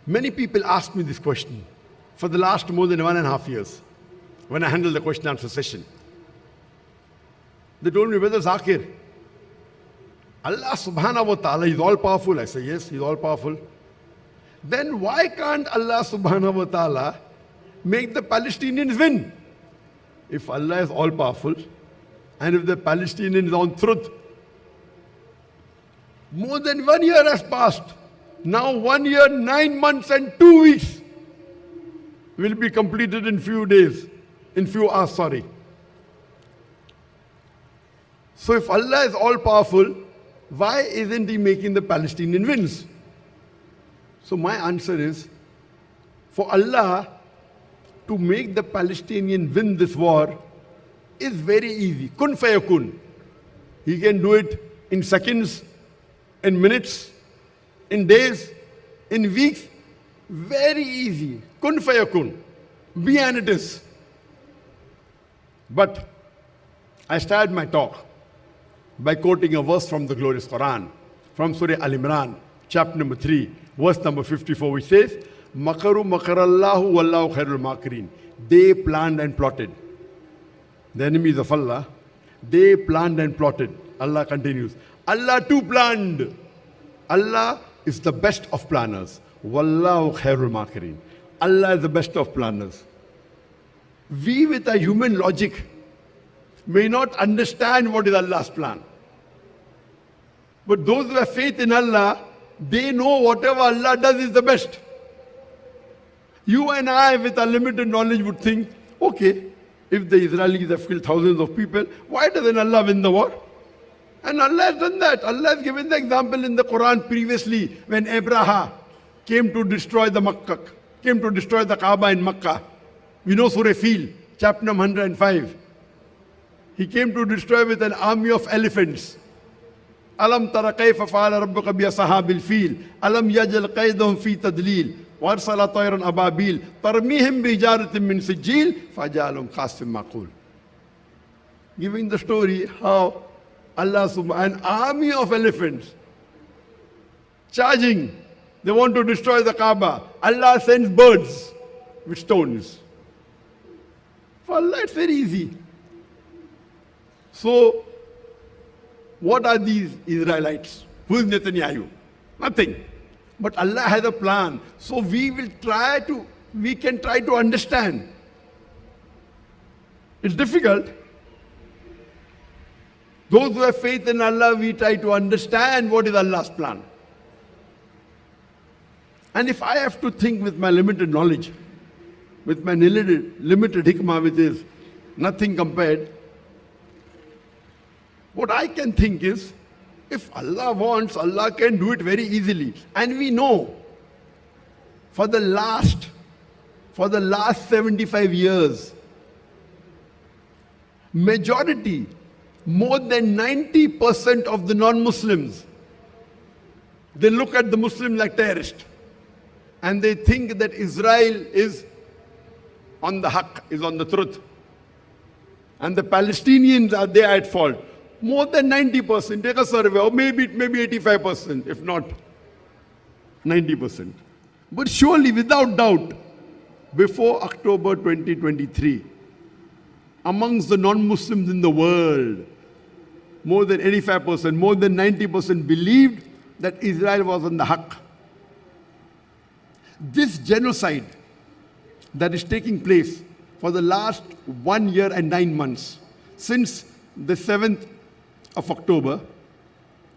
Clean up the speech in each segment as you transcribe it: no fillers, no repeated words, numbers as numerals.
Many people ask me this question for the last more than 1.5 years when I handle the question and answer session. They told me, Brother Zakir, Allah subhanahu wa ta'ala is all powerful. I say, yes, He's all powerful. Then why can't Allah subhanahu wa ta'ala make the Palestinians win? If Allah is all powerful and if the Palestinian is on truth, more than 1 year has passed. Now 1 year, 9 months and 2 weeks will be completed in few days, in few hours, sorry. So if Allah is all powerful, why isn't He making the Palestinian wins? So my answer is, for Allah to make the Palestinian win this war is very easy. Kun fayakun. He can do it in seconds, in minutes, in days, in weeks. Very easy. Kun fayakun. Be and it is. But I started my talk by quoting a verse from the glorious Quran, from Surah Al-Imran, chapter number 3, verse number 54, which says, Makaru makarallahu wallahu khairul makirin. They planned and plotted. The enemies of Allah, they planned and plotted. Allah continues. Allah too planned. Allah is the best of planners. Wallahu khairul makirin. Allah is the best of planners. We with our human logic may not understand what is Allah's plan. But those who have faith in Allah, they know whatever Allah does is the best. You and I with our limited knowledge would think, okay, if the Israelis have killed thousands of people, why doesn't Allah win the war? And Allah has done that. Allah has given the example in the Quran previously when Abraham came to destroy the Makkah, came to destroy the Kaaba in Makkah. You know Surah Fil, chapter number 105. He came to destroy with an army of elephants. Alam tara kayfa fa'ala rabbuka bi ashabil fil. Alam yaj'al qaydahum fi tadlil. Warsala tayran ababil. Tarmihim bi hijaratin min sijil. Fajalum qasim maqul. Giving the story how Allah subhanahu, an army of elephants charging. They want to destroy the Kaaba. Allah sends birds with stones. For Allah it's very easy. So, what are these Israelites? Who is Netanyahu? Nothing. But Allah has a plan. So we can try to understand. It's difficult. Those who have faith in Allah, we try to understand what is Allah's plan. And if I have to think with my limited knowledge, with my limited hikmah, which is nothing compared, what I can think is, if Allah wants, Allah can do it very easily. And we know, for the last 75 years, majority, more than 90% of the non-Muslims, they look at the Muslim like terrorists. And they think that Israel is on the haqq, is on the truth. And the Palestinians are there at fault. More than 90%, take a survey, or maybe it may be 85%, if not 90%. But surely, without doubt, before October 2023, amongst the non-Muslims in the world, more than 85%, more than 90% believed that Israel was on the haqq. This genocide that is taking place for the last 1 year and 9 months, since the 7th of October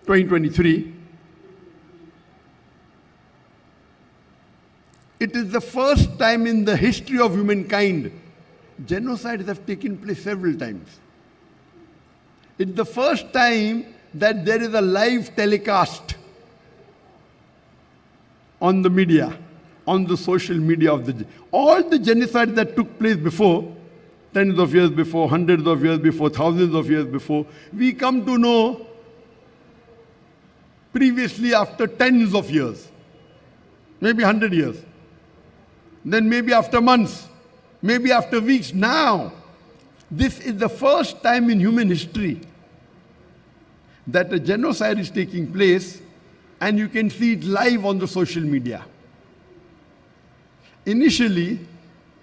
2023, it is the first time in the history of humankind. Genocides have taken place several times. It's the first time that there is a live telecast on the media, on the social media of all the genocides that took place before, tens of years before, hundreds of years before, thousands of years before, we come to know previously after tens of years, maybe 100 years, then maybe after months, maybe after weeks. Now, this is the first time in human history that a genocide is taking place, and you can see it live on the social media. initially,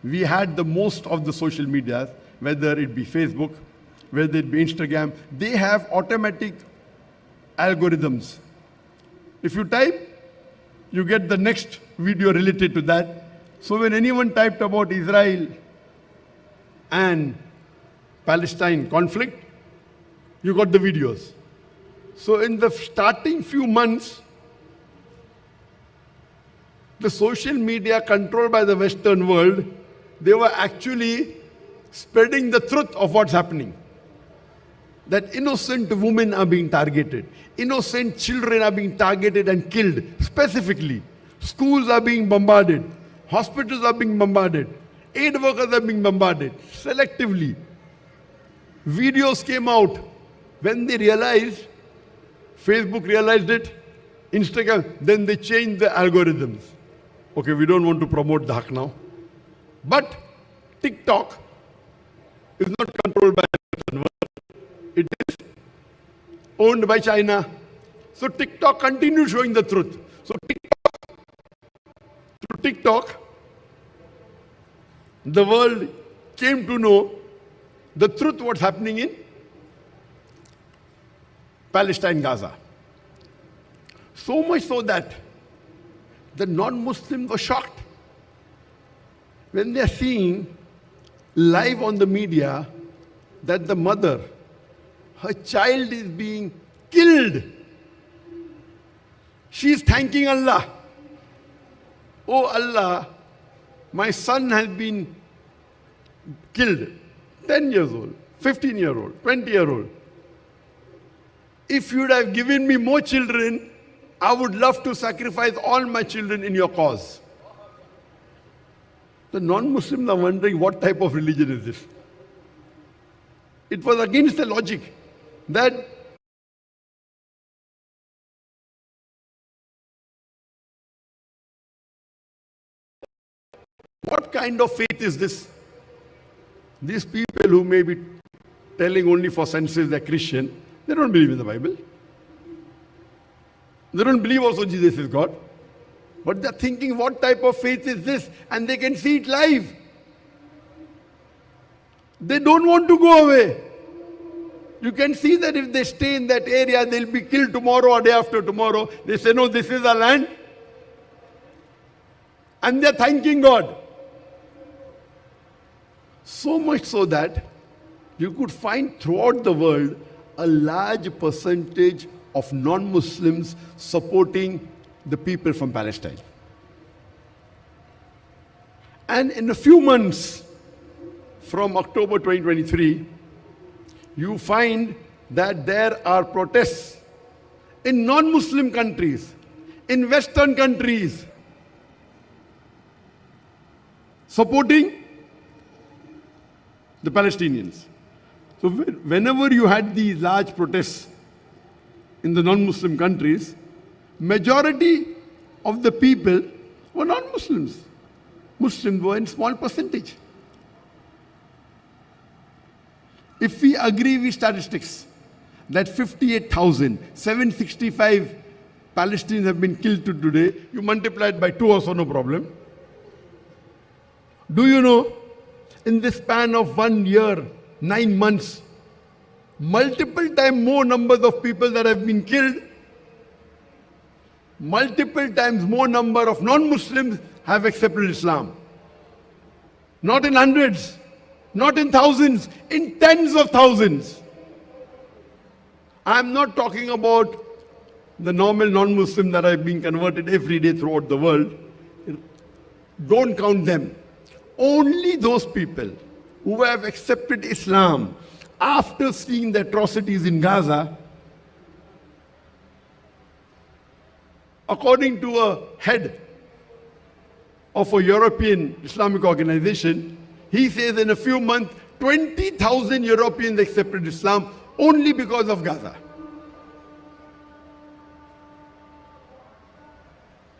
we had the most of the social media, whether it be Facebook, whether it be Instagram, they have automatic algorithms. If you type, you get the next video related to that. So when anyone typed about Israel and Palestine conflict, you got the videos. So in the starting few months, the social media controlled by the Western world, they were actually spreading the truth of what's happening. That innocent women are being targeted. Innocent children are being targeted and killed, specifically. Schools are being bombarded. Hospitals are being bombarded. Aid workers are being bombarded, selectively. Videos came out. When they realized, Facebook realized it, Instagram, then they changed the algorithms. Okay, we don't want to promote the haq now. But TikTok is not controlled by the Western world. It is owned by China. So TikTok continues showing the truth. So through TikTok, the world came to know the truth what's happening in Palestine, Gaza. So much so that the non-Muslims were shocked when they're seeing live on the media that the mother, her child is being killed. She's thanking Allah. Oh Allah, my son has been killed. 10 years old, 15-year-old, 20-year-old. If you'd have given me more children, I would love to sacrifice all my children in your cause. The non-Muslims are wondering what type of religion is this. It was against the logic that what kind of faith is this? These people who may be telling only for senses they're Christian, they don't believe in the Bible. They don't believe also Jesus is God. But they're thinking, what type of faith is this? And they can see it live. They don't want to go away. You can see that if they stay in that area, they'll be killed tomorrow or day after tomorrow. They say, no, this is our land. And they're thanking God. So much so that you could find throughout the world a large percentage of non-Muslims supporting the people from Palestine. And in a few months, from October 2023, you find that there are protests in non-Muslim countries, in Western countries, supporting the Palestinians. So whenever you had these large protests in the non-Muslim countries, majority of the people were non-Muslims. Muslims were in small percentage. If we agree with statistics that 58,765 Palestinians have been killed to today, you multiply it by 2 also, no problem. Do you know, in the span of 1 year, 9 months, multiple times more numbers of people that have been killed, multiple times more number of non-Muslims have accepted Islam. Not in hundreds, not in thousands, in tens of thousands. I'm not talking about the normal non-Muslims that are being converted every day throughout the world. Don't count them. Only those people who have accepted Islam after seeing the atrocities in Gaza, according to a head of a European Islamic organization, he says in a few months, 20,000 Europeans accepted Islam only because of Gaza.